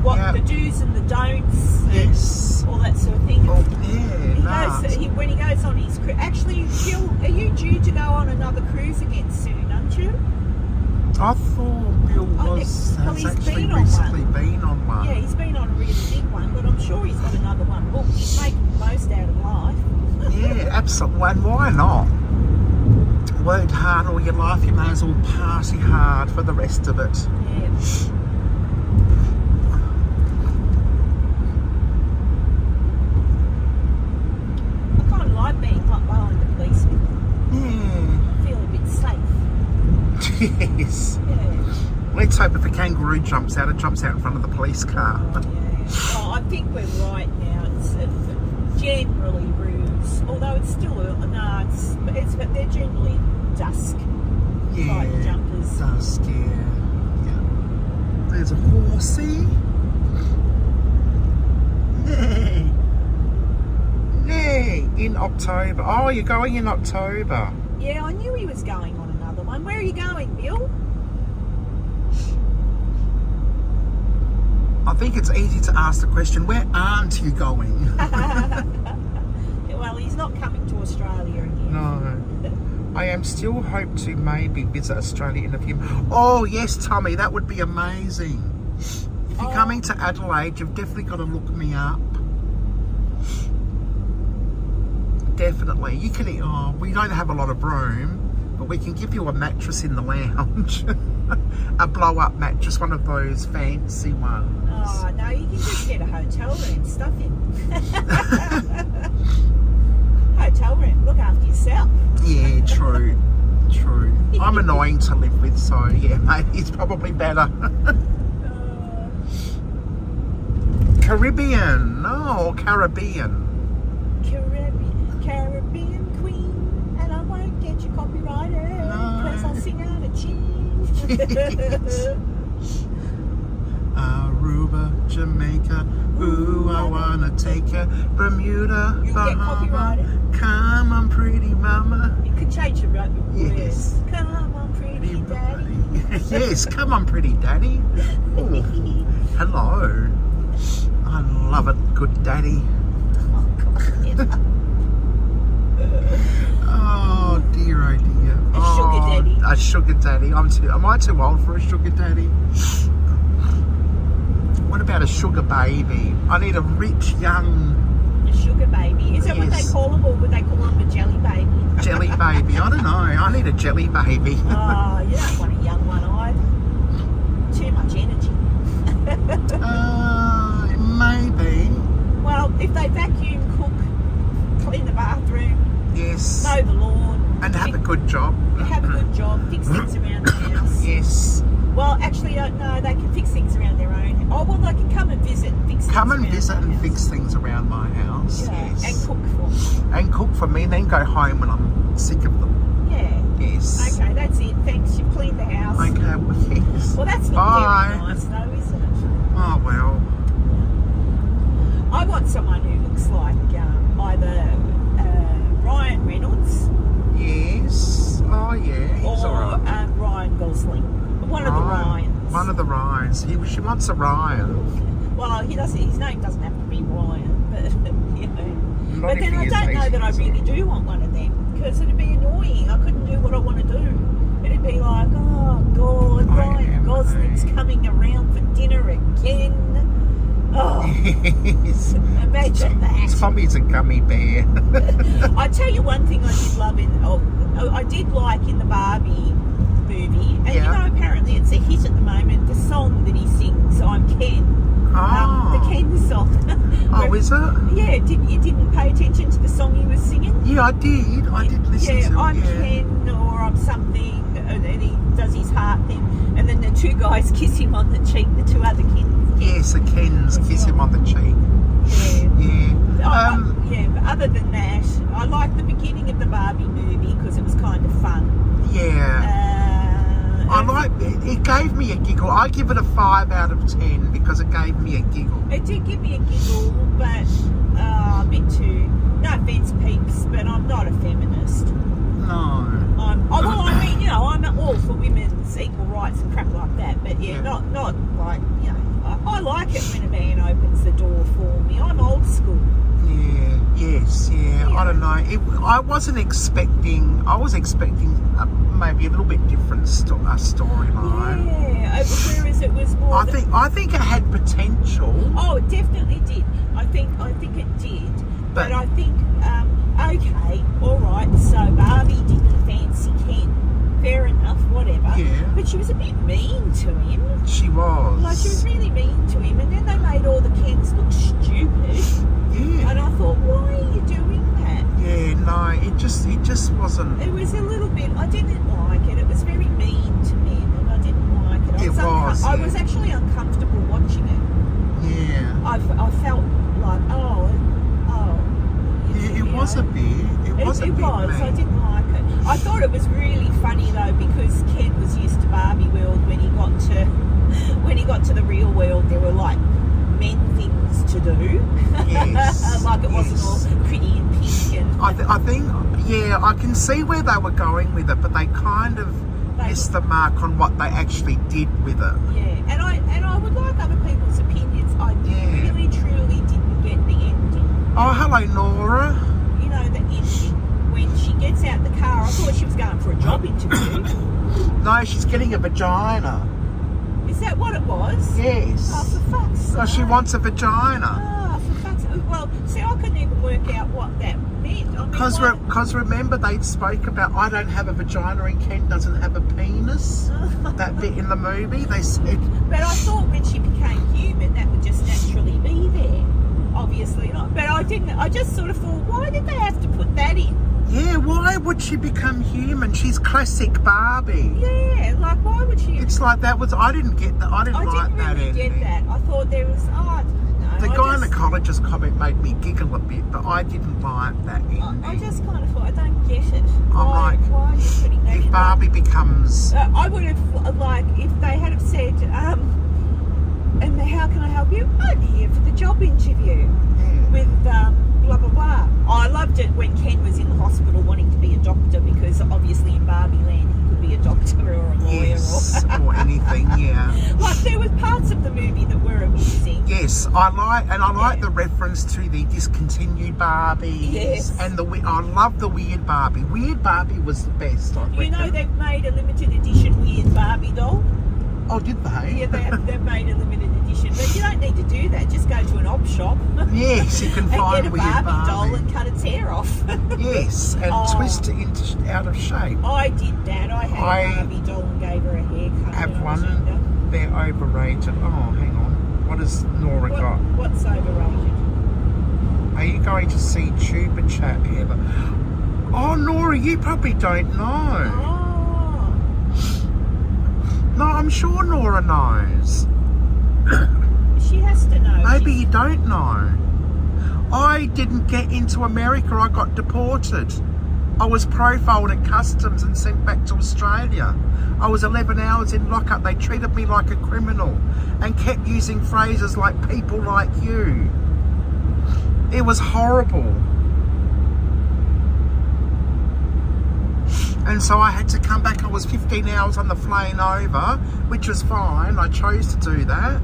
what Yep. the do's and the don'ts, Yes. and all that sort of thing. Oh, yeah, nice. When he goes on his cruise, actually, Bill, are you due to go on another cruise again soon, aren't you? I thought Bill Oh, has he's actually been on recently one. been on one. Yeah, he's been on a really big one, but I'm sure he's got another one booked. He's making the most out of life. Yeah, absolutely. And why not? Worked hard all your life, you may as well party hard for the rest of it. Yeah. I kind of like being behind the policeman. Yeah. I feel a bit safe. Yes. Yeah. Let's hope if a kangaroo jumps out, it jumps out in front of the police car. Yeah. Oh, I think we're right now. It's generally roofs, although it's still early. No, but they're generally dusk type jumpers. Dusk, yeah. There's a horsey. Nay, in October. Oh, you're going in October. Yeah, I knew he was going on another one. Where are you going, Bill? I think it's easy to ask the question, where aren't you going? Well, he's not coming to Australia again. No. I am still hope to maybe visit Australia in a few. Oh yes, Tommy, that would be amazing. If you're coming to Adelaide, you've definitely got to look me up. Definitely. You can. Oh, we don't have a lot of room, but we can give you a mattress in the lounge, a blow-up mattress, one of those fancy ones. Oh, no, you can just get a hotel room, stuff it. Hotel room, look after yourself. Yeah, true. True. I'm annoying to live with, so yeah, mate, he's probably better. Caribbean. No, Caribbean. Caribbean Queen, and I won't get you copyrighted because I'll sing out a tune. Aruba, Jamaica, ooh, I wanna take you. Bermuda, You'll get Bahama, copyrighted. come on, pretty mama. You could change the words. Yes. Come on, pretty daddy. Yes, come on, pretty daddy. Ooh, hello. I love it, good daddy. Oh, God. Oh dear, oh dear. A sugar daddy. A sugar daddy. Am I too old for a sugar daddy? What about a sugar baby? I need a rich young A sugar baby. Is that what they Yes. call them, or would they call them a jelly baby? jelly baby. I don't know. I need a jelly baby. Oh, you don't want a young one-eyed. Too much energy. Maybe. Well, if they vacuum, cook, clean the bathroom, Yes. mow the lawn, And have a good job. have a good job, fix things around the house. Yes. Well, actually, no, they can fix things around their own. Oh, well, they can come and visit and fix things Come and around visit my and house. fix things around my house. Yeah, Yes. and cook for me. And cook for me and then go home when I'm sick of them. Yeah. Yes. Okay, that's it. Thanks. You've cleaned the house. Okay, well, yes. Well, that's not Bye. very nice, though, is it? Oh, well. I want someone who looks like either Ryan Reynolds Yes. Oh, yeah. He's or all right. Ryan Gosling. One of the Ryans. One of the Ryans. She wants a Ryan. Well, he doesn't. His name doesn't have to be Ryan, but you know. Not But if then he I is don't know that I 80s. really do want one of them because it'd be annoying. I couldn't do what I want to do. It'd be like, oh God, I Ryan am, Gosling's mate. coming around for dinner again. Oh, Yes. imagine that. Tommy's a gummy bear. I tell you one thing I did love I did like in the Barbie movie, and you Yeah. know apparently it's a hit at the moment. The song that he sings, "I'm Ken," Oh. the Ken song. Oh, is it? Yeah, you didn't pay attention to the song he was singing? Yeah, I did. I did listen Yeah, to it. I'm Ken or I'm something, and then he does his heart thing, and then the two guys kiss him on the cheek, the two other Kens. Yes, the Kens kiss him on the cheek. Yeah. Yeah. Yeah, but other than that, I liked the beginning of the Barbie movie because it was kind of fun. Yeah. I And like it. It gave me a giggle. I give it a 5 out of 10 because it gave me a giggle. it did give me a giggle, but a bit too. No offence, peeps, but I'm not a feminist. No. Well, I mean, you know, I'm all for women's equal rights and crap like that, but yeah, Yeah. not like, you know, I like it when a man opens the door for me. I'm old school. Yeah. Yes. Yeah. I don't know. I was expecting maybe a little bit different storyline. Yeah, whereas it was more. I think it had potential. Oh, it definitely did. I think it did. But But- I think, okay, all right. So Barbie didn't fancy Ken. Fair enough, whatever. Yeah. But she was a bit mean to him. She was. Like she was really mean to him, and then they made all the Kens look stupid. Yeah. And I thought, why are you doing that? Yeah. No. It just wasn't. It was a little bit. I didn't like it. It was very mean to men, and I didn't like it. It was, I yeah. was actually uncomfortable watching it. Yeah. I felt like, oh. Yeah, it was a bit. It was a It bit. was. I mean. didn't like it. I thought it was really funny though because Ken was used to Barbie world. When he got to the real world, there were like men things to do. Yes, like it wasn't yes. all pretty and pink and. I think, yeah, I can see where they were going with it, but they kind of missed the mark on what they actually did with it. Yeah, and I would like other people's opinions. I Yeah. really truly didn't get the ending. Oh, hello, Nora. You know, the ending when she gets out the car. I thought she was going for a job interview. No, she's getting a vagina. Is that what it was? Yes. Oh, for fuck's sake. So she wants a vagina. Oh, for fuck's sake. Well, see, I couldn't even work out what that meant. I mean, Because why- remember they spoke about I don't have a vagina and Ken doesn't have a penis. That bit in the movie, they said. But I thought when she became human, that would just naturally be there. Obviously not. But I didn't. I just sort of thought, why did they have to put that in? Yeah, why would she become human? She's classic Barbie. Yeah, like why would she? It's like that was, I didn't get that. I didn't like didn't that really ending. get that. I thought there was, I don't know. The I just- gynecologist comment made me giggle a bit, but I didn't like that ending. I just kind of thought, I don't get it. like, why are you putting that If in? Barbie becomes... I would have, like, if they had have said, and how can I help you? I'm here for the job interview with blah, blah, blah. I loved it when Ken was in the hospital wanting to be a doctor because obviously in Barbie Land he could be a doctor or a lawyer Yes, or... or anything, yeah. Like, there was parts of the movie that were amusing. Yes, I like the reference to the discontinued Barbies. Yes. And I love the Weird Barbie. Weird Barbie was the best, I reckon. You know they've made a limited edition Weird Barbie doll? Oh, did they? Yeah, they've made a limited edition. But you don't need to do that. Just go to an op shop. Yes, you can And find get a Weird Barbie doll Barbie. and cut its hair off. Yes, and Oh. twist it out of shape. I did that. I had I a Barbie doll and gave her a haircut. Have when I was younger. one. They're overrated. Oh, hang on. What has Nora got? What's overrated? Are you going to see Tuber Chat, Heather? Oh, Nora, you probably don't know. Oh, No, I'm sure Nora knows. she has to know. Maybe you don't know. I didn't get into America. I got deported. I was profiled at customs and sent back to Australia. I was 11 hours in lockup. They treated me like a criminal and kept using phrases like people like you. It was horrible. And so I had to come back. I was 15 hours on the plane over, which was fine. I chose to do that.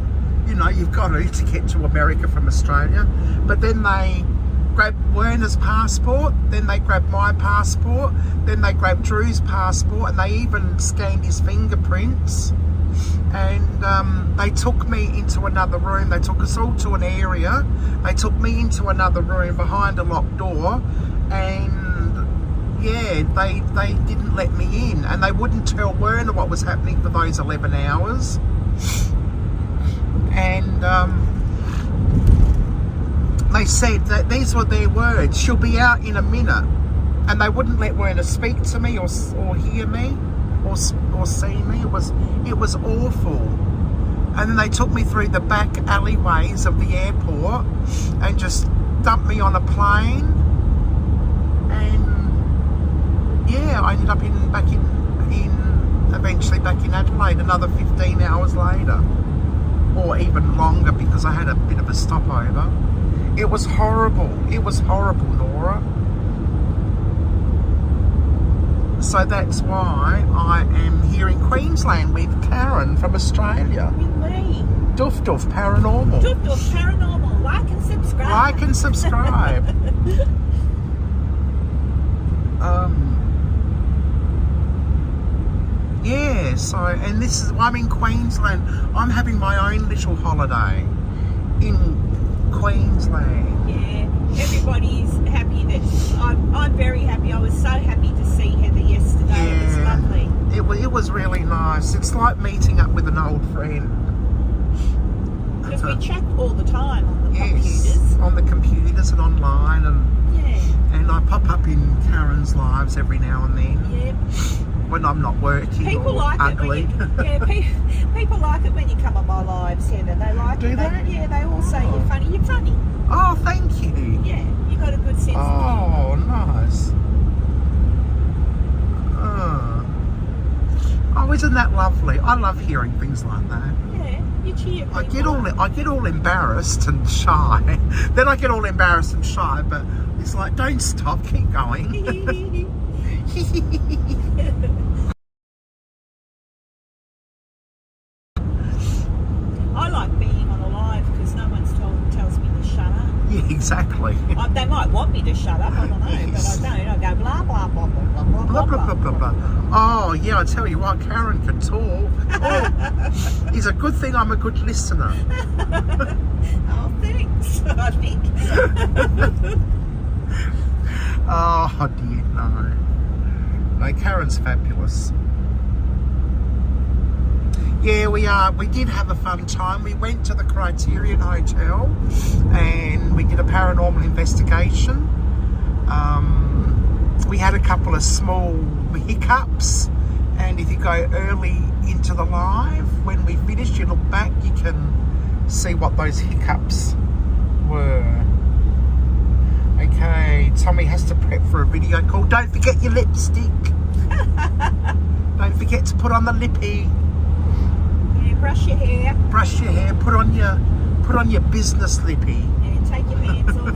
You know, you've got to get to America from Australia. But then they grabbed Werner's passport, then they grabbed my passport, then they grabbed Drew's passport, and they even scanned his fingerprints. And they took me into another room. They took us all to an area. They took me into another room behind a locked door, and yeah, they didn't let me in, and they wouldn't tell Werner what was happening for those 11 hours. And they said that these were their words: she'll be out in a minute. And they wouldn't let Werner speak to me or hear me or see me. It was awful. And then they took me through the back alleyways of the airport and just dumped me on a plane. And yeah, I ended up eventually back in Adelaide another 15 hours later, or even longer, because I had a bit of a stopover. It was horrible. It was horrible, Nora. So that's why I am here in Queensland with Karen from Australia. with me. Doof Doof Paranormal. Doof Doof Paranormal. Like and subscribe. Like and subscribe. Yeah, so, and this is, I'm in Queensland. I'm having my own little holiday in Queensland. Yeah, everybody's happy that I'm very happy. I was so happy to see Heather yesterday. It was lovely. It was really nice. It's like meeting up with an old friend. Because we chat all the time on the Yes, computers. on the computers and online, Yeah, and I pop up in Karen's lives every now and then yeah. when I'm not working People or like ugly. it when you, people like it when you come on my lives, Heather. They like Do it. they? Yeah, they all say you're funny. You're funny. Oh, thank you. Yeah, you got a good sense of Oh, nice. Oh, isn't that lovely? I love hearing things like that. humour. Yeah, you cheer people. I get all embarrassed and shy. Then I get all embarrassed and shy, but it's like, don't stop, keep going. I like being on a live because no one tells me to shut up. Yeah, exactly. They might want me to shut up, I don't know, Yes. but I don't. I go blah, blah, blah, blah, blah, Blah, blah, blah, blah, blah. Oh, yeah, I tell you what, Karen can talk. Oh, it's a good thing I'm a good listener. Oh, thanks, I think. Oh, dear, no. No, Karen's fabulous. Yeah, we did have a fun time. We went to the Criterion Hotel and we did a paranormal investigation. we had a couple of small hiccups, and if you go early into the live, when we finished, you look back, you can see what those hiccups were. Okay, Tommy has to prep for a video call. Don't forget your lipstick. Don't forget to put on the lippy. Yeah, brush your hair. Brush your hair. Put on your business lippy. And take your hands off.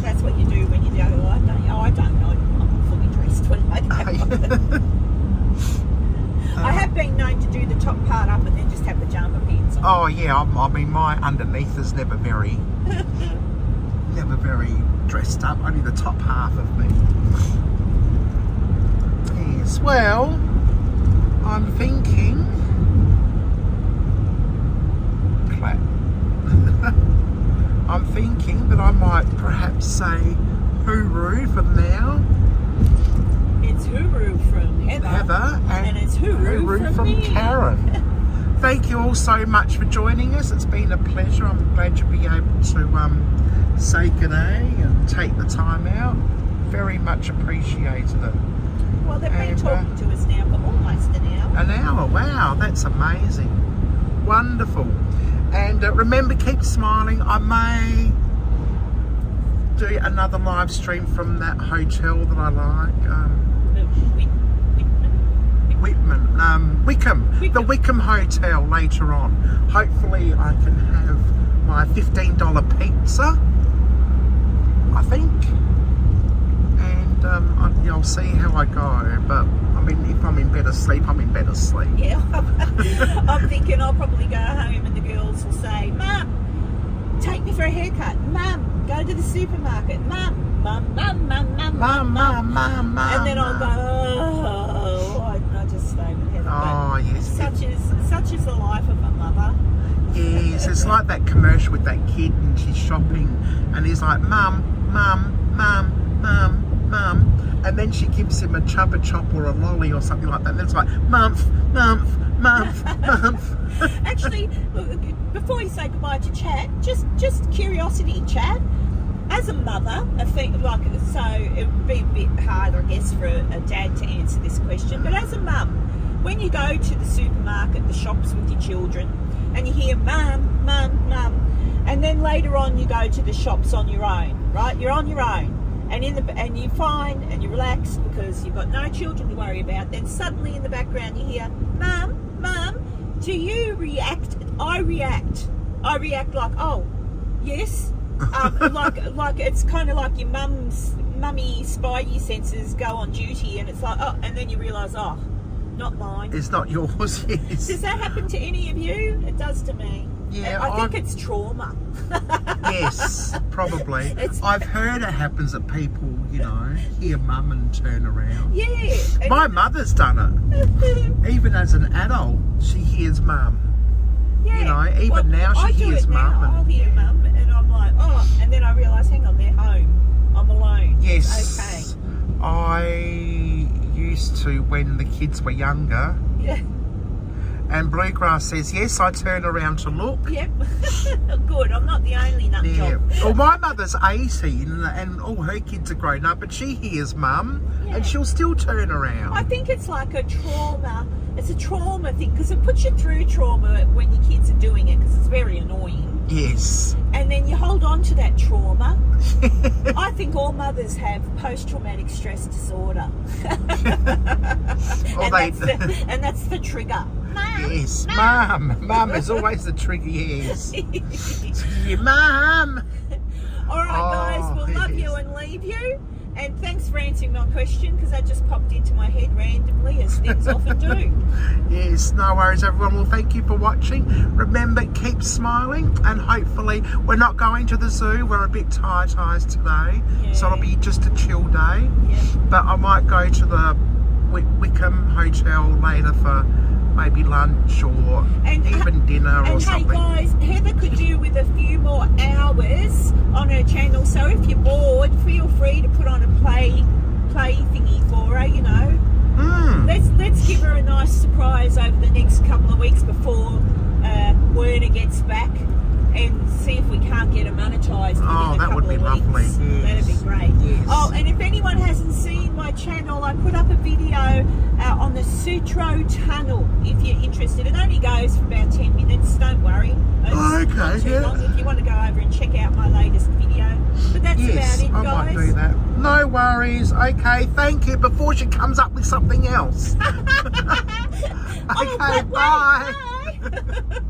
That's what you do when you go live, don't you? Oh, I don't know. I'm fully dressed when I go. I have been known to do the top part up and then just have the jumper pants on. Oh yeah, I mean my underneath is never very dressed up. Only the top half of me. Yes. Well, I'm thinking. Clap. I'm thinking that I might perhaps say hooroo from now. It's hooroo from Heather. And it's hooroo from me. Karen. Thank you all so much for joining us. It's been a pleasure. I'm glad you'll be able to say good day and take the time out. Very much appreciated it. Well, they've been talking to us now for almost an hour. An hour, wow, that's amazing. Wonderful. And remember, keep smiling. I may do another live stream from that hotel that I like. Wickham. The Wickham Hotel later on. Hopefully I can have my $15 pizza, I think. And I'll see how I go. But I mean, if I'm in bed asleep, I'm in bed asleep. Yeah, I'm thinking I'll probably go home and the girls will say, Mum, take me for a haircut. Mum, go to the supermarket. Mum. And then I'll go, oh, I just stay with Heather. Oh, but yes. Such is the life of a mother. Yes, it's like that commercial with that kid and she's shopping and he's like, Mum. And then she gives him a Chupa Chop or a lolly or something like that. And then it's like, month. Actually, before you say goodbye to Chad, just curiosity, Chad. As a mother, I think so it would be a bit hard, I guess, for a dad to answer this question. But as a mum, when you go to the supermarket, the shops with your children, and you hear mum, and then later on you go to the shops on your own, right? You're on your own, and you're fine and you're relaxed because you've got no children to worry about. Then suddenly in the background you hear mum. Do you react? I react like, oh, yes. Like it's kind of like your mummy spidey senses go on duty, and it's like, oh, and then you realise, oh, not mine. It's not yours. Yes. Does that happen to any of you? It does to me. Yeah, I think it's trauma. Yes, probably. I've heard it happens that people, hear mum and turn around. Yeah. My mother's done it. Even as an adult, she hears mum. Yeah. Even now she hears mum. I'll hear mum, and I'm like, oh, and then I realise, hang on, they're home. I'm alone. Yes. Okay. I used to when the kids were younger. Yeah. And Bluegrass says, yes, I turn around to look. Yep. Good. I'm not the only nut job. Well, my mother's 80 and all her kids are grown up, but she hears mum and she'll still turn around. I think it's like a trauma. It's a trauma thing because it puts you through trauma when your kids are doing it because it's very annoying. Yes. And then you hold on to that trauma. I think all mothers have post-traumatic stress disorder. And that's the trigger. Mum, yes, mum is always the trigger, yes. Your mum. All right, guys, we'll love you and leave you. And thanks for answering my question because that just popped into my head randomly as things often do. Yes, no worries everyone. Well, thank you for watching. Remember, keep smiling and hopefully we're not going to the zoo. We're a bit tired today. Yeah. So it'll be just a chill day. Yeah. But I might go to the Wickham Hotel later for maybe lunch or even dinner or something. And hey guys, Heather could do with a few more hours on her channel, so if you're bored, feel free to put on a play thingy for her, Let's give her a nice surprise over the next couple of weeks before Werner gets back and see if we can can't get it monetised within Oh, a that would couple be of weeks. lovely. Yes. That'd be great. Yes. Oh, and if anyone hasn't seen my channel, I put up a video on the Sutro Tunnel. If you're interested, it only goes for about 10 minutes. Don't worry. It's Okay, not too yeah. long if you want to go over and check out my latest video. But that's Yes, about it, I guys. might do that. No worries. Okay, thank you. Before she comes up with something else. Oh, Okay, but wait, bye. bye.